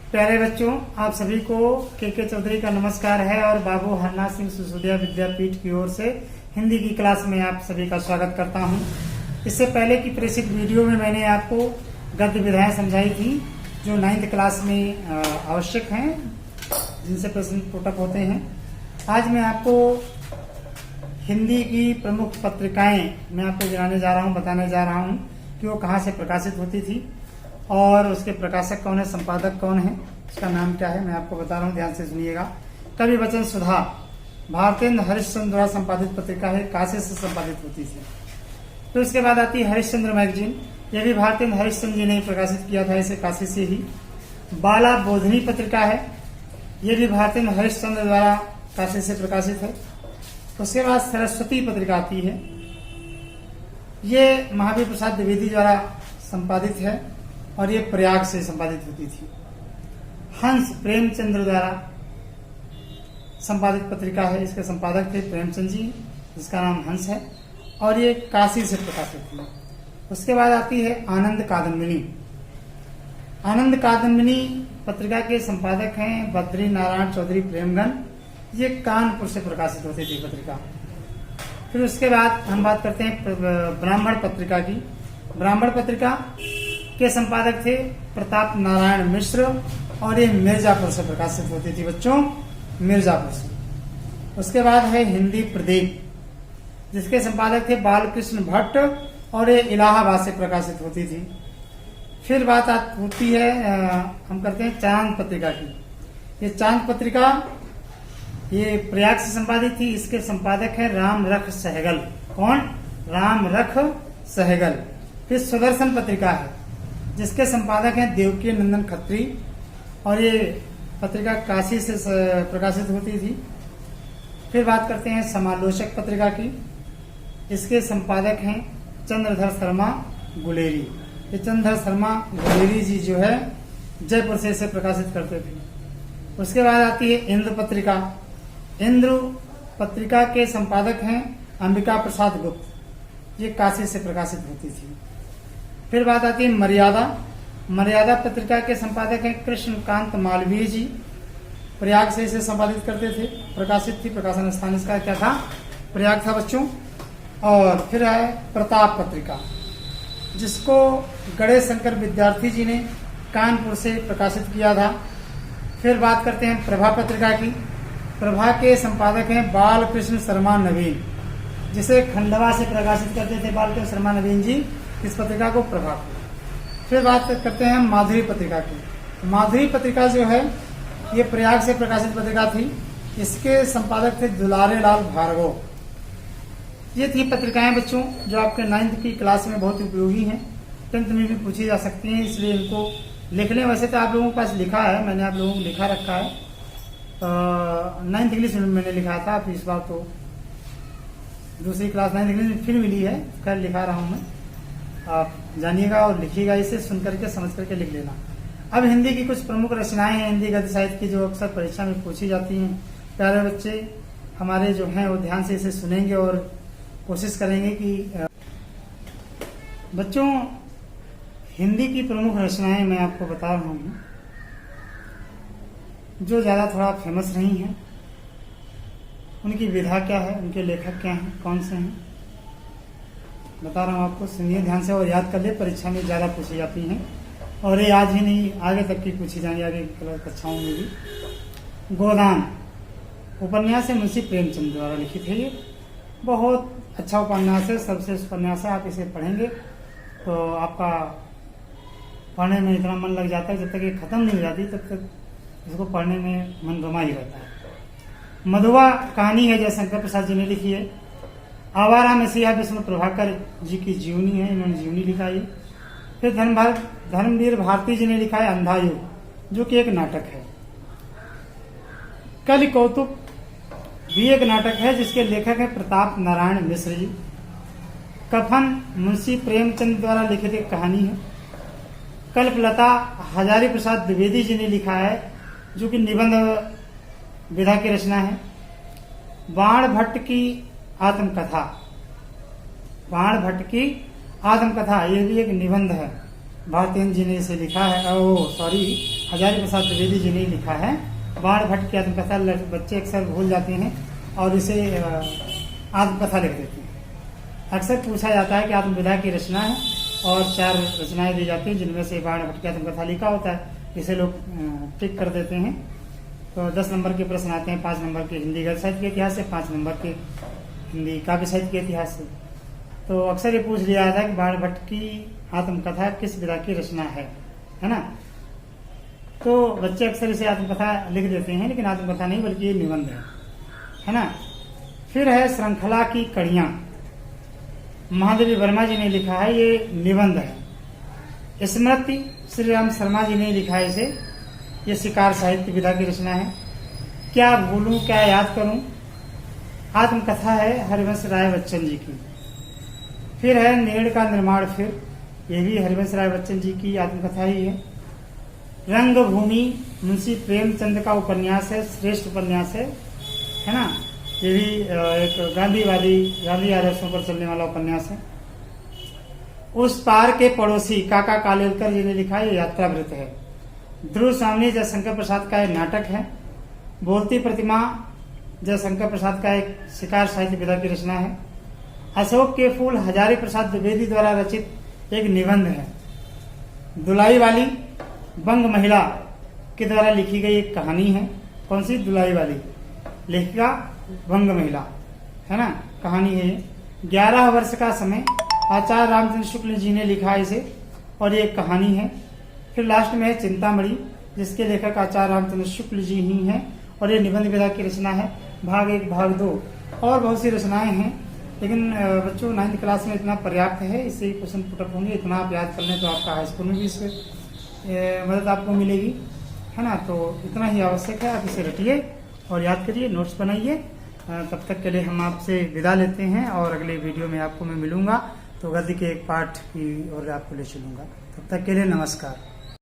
प्यारे बच्चों, आप सभी को के चौधरी का नमस्कार है और बाबू हरनाथ सिंह सिसोदिया विद्यापीठ की ओर से हिंदी की क्लास में आप सभी का स्वागत करता हूं। इससे पहले की प्रेषित वीडियो में मैंने आपको गद्य विधाएं समझाई थी जो 9th क्लास में आवश्यक हैं, जिनसे प्रश्न पुटअप होते हैं। आज मैं आपको हिंदी की प्रमुख पत्रिकाएं मैं आपको बताने जा रहा हूं कि वो कहाँ से प्रकाशित होती थी और उसके प्रकाशक कौन है, संपादक कौन है, उसका नाम क्या है, मैं आपको बता रहा हूँ, ध्यान से सुनिएगा। कवि वचन सुधा भारतेंद्र हरिश्चंद्र द्वारा संपादित पत्रिका है, काशी से संपादित होती थी। तो उसके बाद आती है हरिश्चंद्र मैगजीन, यह भी भारतेंद्र हरिश्चंद्र जी ने प्रकाशित किया था, इसे काशी से ही। बाला बोधनी पत्रिका है, यह भी भारतेंद्र हरिश्चंद्र द्वारा काशी से प्रकाशित है। उसके बाद सरस्वती पत्रिका आती है, ये महावीर प्रसाद द्विवेदी द्वारा संपादित है और ये प्रयाग से संपादित होती थी। हंस प्रेमचंद्र द्वारा संपादित पत्रिका है, इसके संपादक थे प्रेमचंद जी, जिसका नाम हंस है, और ये काशी से प्रकाशित थी। उसके बाद आती है आनंद कादम्बिनी। आनंद कादम्बिनी पत्रिका के संपादक हैं बद्री नारायण चौधरी प्रेमगन, ये कानपुर से प्रकाशित होती थी पत्रिका। फिर उसके बाद हम बात करते हैं ब्राह्मण पत्रिका की। ब्राह्मण पत्रिका के संपादक थे प्रताप नारायण मिश्र और ये मिर्जापुर से प्रकाशित होती थी बच्चों, मिर्जापुर से। उसके बाद है हिंदी प्रदीप, जिसके संपादक थे बालकृष्ण भट्ट और ये इलाहाबाद से प्रकाशित होती थी। फिर बात होती है हम करते हैं चांद पत्रिका की। ये चांद पत्रिका ये प्रयाग से संपादित थी, इसके संपादक है राम रख सहगल। कौन? राम रख सहगल। फिर सुदर्शन पत्रिका है, जिसके संपादक हैं देवकी नंदन खत्री और ये पत्रिका काशी से प्रकाशित होती थी। फिर बात करते हैं समालोचक पत्रिका की, इसके संपादक हैं चंद्रधर शर्मा गुलेरी। ये चंद्रधर शर्मा गुलेरी जी जो है जयपुर से इसे प्रकाशित करते थे। उसके बाद आती है इंद्र पत्रिका। इंद्र पत्रिका के संपादक हैं अंबिका प्रसाद गुप्त, ये काशी से प्रकाशित होती थी। फिर बात आती है मर्यादा। मर्यादा पत्रिका के संपादक हैं कृष्णकांत मालवीय जी, प्रयाग से इसे संपादित करते थे, प्रकाशित थी। प्रकाशन स्थान इसका क्या था? प्रयाग था बच्चों। और फिर है प्रताप पत्रिका, जिसको गणेश शंकर विद्यार्थी जी ने कानपुर से प्रकाशित किया था। फिर बात करते हैं प्रभा पत्रिका की। प्रभा के संपादक हैं बालकृष्ण शर्मा नवीन, जिसे खंडवा से प्रकाशित करते थे बालकृष्ण शर्मा नवीन जी, इस पत्रिका को प्रभा को। फिर बात करते हैं माधुरी पत्रिका की। माधुरी पत्रिका जो है ये प्रयाग से प्रकाशित पत्रिका थी, इसके संपादक थे दुलारे लाल भार्गव। ये थी पत्रिकाएं बच्चों जो आपके 9th की क्लास में बहुत उपयोगी हैं, 10th में भी पूछी जा सकती हैं, इसलिए इनको लिख लें। वैसे तो आप लोगों के पास लिखा है, मैंने आप लोगों को लिखा रखा है, 9th इंग्लिश में मैंने लिखा था, फिर इस बार तो दूसरी क्लास 9th इंग्लिश में फिर मिली है, खैर लिखा रहा हूँ मैं। आप जानिएगा और लिखिएगा, इसे सुन करके समझ करके लिख लेना। अब हिंदी की कुछ प्रमुख रचनाएं हैं हिंदी गद्य साहित्य की, जो अक्सर परीक्षा में पूछी जाती हैं। प्यारे बच्चे हमारे जो हैं वो ध्यान से इसे सुनेंगे और कोशिश करेंगे कि बच्चों हिंदी की प्रमुख रचनाएं मैं आपको बता रहा हूँ जो ज़्यादा थोड़ा फेमस रही हैं, उनकी विधा क्या है, उनके लेखक क्या हैं, कौन से हैं, बता रहा हूँ आपको। सुनिए ध्यान से और याद कर ले, परीक्षा में ज़्यादा पूछी जाती हैं और ये आज ही नहीं आगे तक की पूछी जाएंगी, आगे कक्षाओं में भी। गोदान उपन्यास है, मुंशी प्रेमचंद द्वारा लिखित है। ये बहुत अच्छा उपन्यास है, सर्वश्रेष्ठ उपन्यास है। आप इसे पढ़ेंगे तो आपका पढ़ने में इतना मन लग जाता है, जब तक ये खत्म नहीं हो जाती तब तक इसको पढ़ने में मन रमा ही रहता है। मधुआ कहानी है जयशंकर प्रसाद जी ने लिखी है। आवारा मसीहा विष्णु प्रभाकर जी की जीवनी है, इन्होंने जीवनी लिखा है। फिर धर्मवीर भारती जी ने लिखा है अंधा युग, जो कि एक नाटक है। कल कौतुक भी एक नाटक है, जिसके लेखक है प्रताप नारायण मिश्र जी। कफन मुंशी प्रेमचंद द्वारा लिखित एक कहानी है। कल्पलता हजारी प्रसाद द्विवेदी जी ने लिखा है, जो कि निबंध विधा की रचना है। बाण भट्ट की आत्मकथा, बाण भट्ट की आत्मकथा, ये भी एक निबंध है, भारतेंद्र जी ने इसे लिखा है। हजारी प्रसाद द्विवेदी जी ने लिखा है। बाण भट्ट की आत्मकथा बच्चे अक्सर भूल जाते हैं और इसे आत्मकथा लिख देते हैं। अक्सर पूछा जाता है कि आत्मविधा की रचना है और 4 रचनाएं दी जाती हैं जिनमें से बाण भट्ट की आत्मकथा लिखा होता है, इसे लोग टिक कर देते हैं। तो 10 नंबर के प्रश्न आते हैं, 5 नंबर के हिंदी गद्य साहित्य के इतिहास से, 5 नंबर के हिंदी काव्य साहित्य के इतिहास से। तो अक्सर ये पूछ लिया जाता है कि बाण भट्ट की आत्मकथा किस विधा की रचना है ना। तो बच्चे अक्सर इसे आत्मकथा लिख देते हैं, लेकिन आत्मकथा नहीं बल्कि ये निबंध है ना। फिर है श्रृंखला की कड़ियां, महादेवी वर्मा जी ने लिखा है, ये निबंध है। स्मृति श्री राम शर्मा जी ने लिखा है इसे, ये शिकार साहित्य विधा की रचना है। क्या भूलूं क्या याद करूं, आत्मकथा है हरिवंश राय बच्चन जी की। फिर है नेड़ का निर्माण, फिर ये भी हरिवंश राय बच्चन जी की आत्मकथा ही है। रंगभूमि मुंशी प्रेमचंद का उपन्यास है, श्रेष्ठ उपन्यास है ना। ये भी एक गांधी आदर्शों पर चलने वाला उपन्यास है। उस पार के पड़ोसी काका कालेलकर जी ने लिखा है, यात्रावृत्त है। ध्रुव स्वामी जयशंकर प्रसाद का एक नाटक है। बोलती प्रतिमा जयशंकर प्रसाद का एक शिकार साहित्य विधा की रचना है। अशोक के फूल हजारी प्रसाद द्विवेदी द्वारा रचित एक निबंध है। दुलाई वाली बंग महिला के द्वारा लिखी गई एक कहानी है। कौन सी? दुलाई वाली, लेखिका बंग महिला है ना, कहानी है ये। 11 वर्ष का समय, आचार्य रामचंद्र शुक्ल जी ने लिखा इसे और ये एक कहानी है। फिर लास्ट में है चिंतामणि, जिसके लेखक आचार्य रामचंद्र शुक्ल जी ही हैं और ये निबंध विधा की रचना है। भाग 1, भाग 2 और बहुत सी रचनाएं हैं, लेकिन बच्चों 9th क्लास में इतना पर्याप्त है। इससे क्वेश्चन पुटअप होंगे, इतना आप याद कर लें तो आपका हाई स्कूल में भी इससे मदद आपको मिलेगी, है ना। तो इतना ही आवश्यक है, आप इसे रटिए और याद करिए, नोट्स बनाइए। तब तक के लिए हम आपसे विदा लेते हैं और अगले वीडियो में आपको मैं मिलूंगा तो गद्य के एक पाठ की ओर आपको ले चलूंगा। तब तक के लिए नमस्कार।